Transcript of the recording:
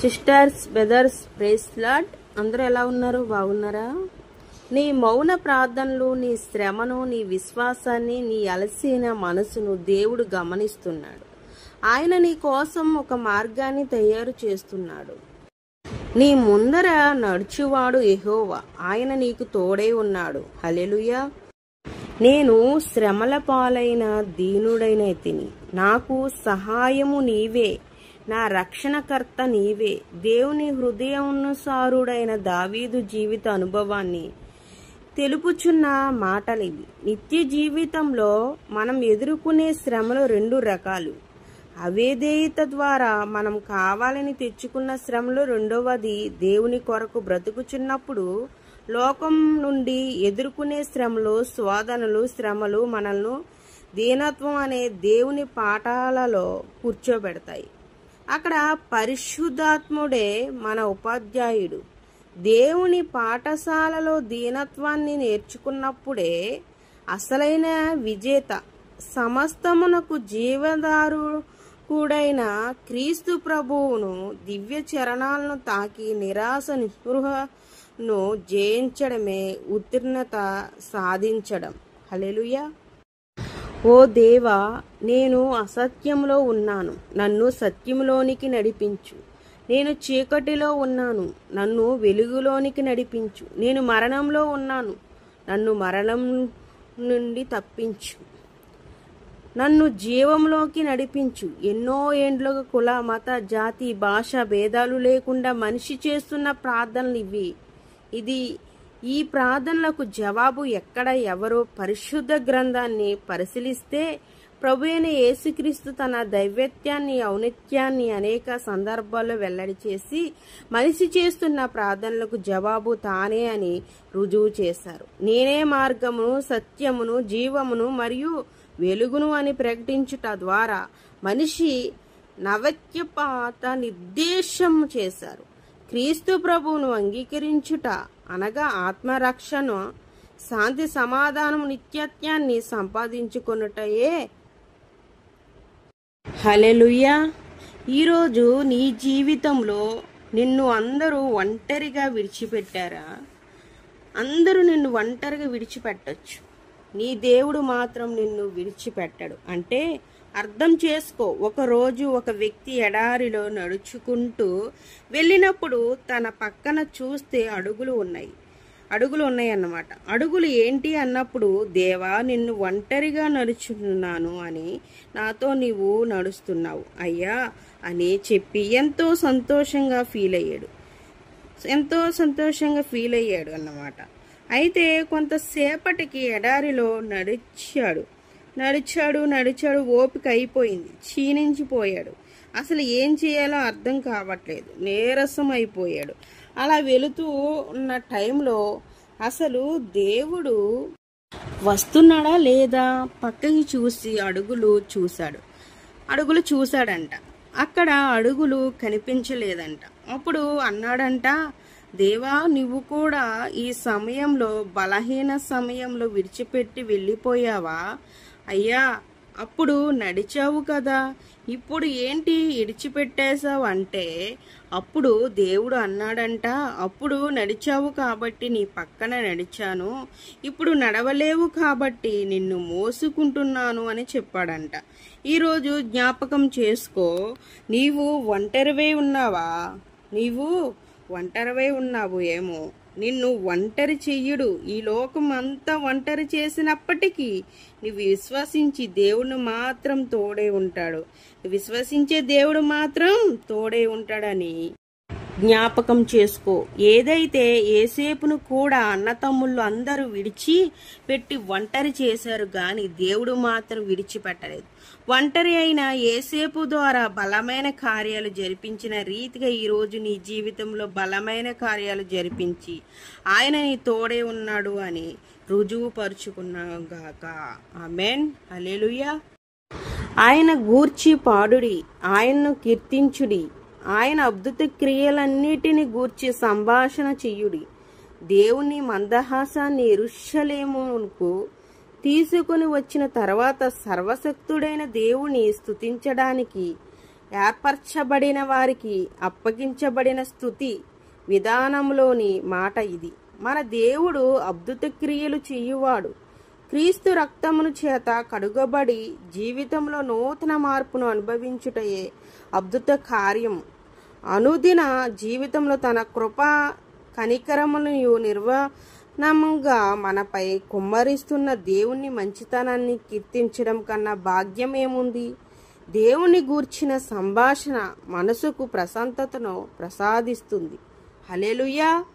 Sisters, brothers, praise lord. అందరూ ఎలా ఉన్నారు? బాగున్నారా? నీ మౌన ప్రార్థనలు, నీ శ్రమను, నీ విశ్వాసాన్ని, నీ అలసిన మనసును దేవుడు గమనిస్తున్నాడు. ఆయన నీ కోసం ఒక మార్గాన్ని తయారు చేస్తున్నాడు. నీ ముందర నడుచువాడు యెహోవా, ఆయన నీకు తోడై ఉన్నాడు. హల్లెలూయా. నేను శ్రమల పాలైన దీనుడైన తిని, నాకు సహాయము నీవే, నా రక్షణకర్త నీవే. దేవుని హృదయానుసారుడైన దావీదు జీవిత అనుభవాన్ని తెలుపుచున్న మాటలివి. నిత్య జీవితంలో మనం ఎదుర్కొనే శ్రమలు రెండు రకాలు. అవిధేయత ద్వారా మనం కావాలని తెచ్చుకున్న శ్రమలు రెండవది. దేవుని కొరకు బ్రతుకుచున్నప్పుడు లోకం నుండి ఎదుర్కొనే శ్రమలు, శోధనలు, శ్రమలు మనల్ని దీనత్వం అనే దేవుని పాఠాలలో కూర్చోబెడతాయి. అక్కడ పరిశుద్ధాత్ముడే మన ఉపాధ్యాయుడు. దేవుని పాఠశాలలో దీనత్వాన్ని నేర్చుకున్నప్పుడే అసలైన విజేత. సమస్తమునకు జీవదారుడైన క్రీస్తు ప్రభువును దివ్య చరణాలను తాకి నిరాశ నిస్పృహను జయించడమే ఉత్తీర్ణత సాధించడం. హల్లెలూయా. ఓ దేవా, నేను అసత్యంలో ఉన్నాను, నన్ను సత్యంలోనికి నడిపించు. నేను చీకటిలో ఉన్నాను, నన్ను వెలుగులోనికి నడిపించు. నేను మరణంలో ఉన్నాను, నన్ను మరణం నుండి తప్పించు. నన్ను జీవంలోకి నడిపించు. ఎన్నో ఏండ్లుగా కుల, మత, జాతి, భాష భేదాలు లేకుండా మనిషి చేస్తున్న ప్రార్థనలు ఇవి. ఈ ప్రార్థనలకు జవాబు ఎక్కడ? ఎవరో? పరిశుద్ధ గ్రంథాన్ని పరిశీలిస్తే ప్రభు అయిన యేసుక్రీస్తు తన దైవత్యాన్ని, ఔన్నత్యాన్ని అనేక సందర్భాల్లో వెల్లడి చేసి మనిషి చేస్తున్న ప్రార్థనలకు జవాబు తానే అని రుజువు చేశారు. నేనే మార్గమును, సత్యమును, జీవమును మరియు వెలుగును అని ప్రకటించుట ద్వారా మనిషి నవత్యపాత నిర్దేశం చేశారు. క్రీస్తు ప్రభువును అంగీకరించుట అనగా ఆత్మరక్షణ, శాంతి, సమాధానం, నిత్యత్యాన్ని సంపాదించుకొనుటయే. హల్లెలూయా. ఈరోజు నీ జీవితంలో నిన్ను అందరూ ఒంటరిగా విడిచిపెట్టారా? అందరూ నిన్ను ఒంటరిగా విడిచిపెట్టచ్చు, నీ దేవుడు మాత్రం నిన్ను విడిచిపెట్టడు. అంటే అర్థం చేసుకో. ఒకరోజు ఒక వ్యక్తి ఎడారిలో నడుచుకుంటూ వెళ్ళినప్పుడు తన పక్కన చూస్తే అడుగులు ఉన్నాయి అన్నమాట. అడుగులు ఏంటి అన్నప్పుడు, దేవా, నిన్ను ఒంటరిగా నడుచున్నాను అని నాతో నీవు నడుస్తున్నావు అయ్యా అని చెప్పి ఎంతో సంతోషంగా ఫీల్ అయ్యాడు అన్నమాట. అయితే కొంతసేపటికి ఎడారిలో నడిచాడు, ఓపిక అయిపోయింది, క్షీణించిపోయాడు. అసలు ఏం చేయాలో అర్థం కావట్లేదు, నీరసం అయిపోయాడు. అలా వెళుతూ ఉన్న టైంలో అసలు దేవుడు వస్తున్నాడా లేదా పక్కకి చూసి అడుగులు చూశాడంట. అక్కడ అడుగులు కనిపించలేదంట. అప్పుడు అన్నాడంట, దేవా, నువ్వు కూడా ఈ సమయంలో, బలహీన సమయంలో విడిచిపెట్టి వెళ్ళిపోయావా అయ్యా? అప్పుడు నడిచావు కదా, ఇప్పుడు ఏంటి విడిచిపెట్టేశావు అంటే, అప్పుడు దేవుడు అన్నాడంట, అప్పుడు నడిచావు కాబట్టి నీ పక్కన నడిచాను, ఇప్పుడు నడవలేవు కాబట్టి నిన్ను మోసుకుంటున్నాను అని చెప్పాడంట. ఈరోజు జ్ఞాపకం చేసుకో, నీవు ఒంటరివై ఉన్నావు ఏమో. నిన్ను ఒంటరి చెయ్యడు. ఈ లోకం అంతా ఒంటరి చేసినప్పటికీ నువ్వు విశ్వసించి దేవుడు మాత్రం తోడే ఉంటాడు. విశ్వసించే దేవుడు మాత్రం తోడే ఉంటాడని జ్ఞాపకం చేసుకో. ఏదైతే యేసేపును కూడా అన్నతమ్ముళ్ళు అందరూ విడిచిపెట్టి ఒంటరి చేశారు గాని దేవుడు మాత్రం విడిచిపెట్టలేదు. ఒంటరి అయిన యేసేపు ద్వారా బలమైన కార్యాలు జరిపించిన రీతిగా ఈరోజు నీ జీవితంలో బలమైన కార్యాలు జరిపించి ఆయన నీ తోడే ఉన్నాడు అని రుజువు పరుచుకున్నాగాక. ఆమేన్. హల్లెలూయా. ఆయన గూర్చి పాడుడి, ఆయన్ను కీర్తించుడి, ఆయన అద్భుత క్రియలన్నిటిని గూర్చి సంభాషణ చెయ్యుడి. దేవుని మందహాసాన్ని యెరూషలేమునకు తీసుకుని వచ్చిన తర్వాత సర్వశక్తుడైన దేవుని స్తుతించడానికి ఏర్పరచబడిన వారికి అప్పగించబడిన స్తుతి విధానంలోని మాట ఇది. మన దేవుడు అద్భుత క్రియలు చేయువాడు. క్రీస్తు రక్తమును చేత కడుగబడి జీవితంలో నూతన మార్పును అనుభవించుటయే అద్భుత కార్యము. అనుదిన జీవితంలో తన కృప కనికరమును నిర్వహణముగా మనపై కుమ్మరిస్తున్న దేవుని మంచితనాన్ని కీర్తించడం కన్నా భాగ్యం ఏముంది? దేవుని గూర్చిన సంభాషణ మనసుకు ప్రశాంతతను ప్రసాదిస్తుంది. హల్లెలూయా.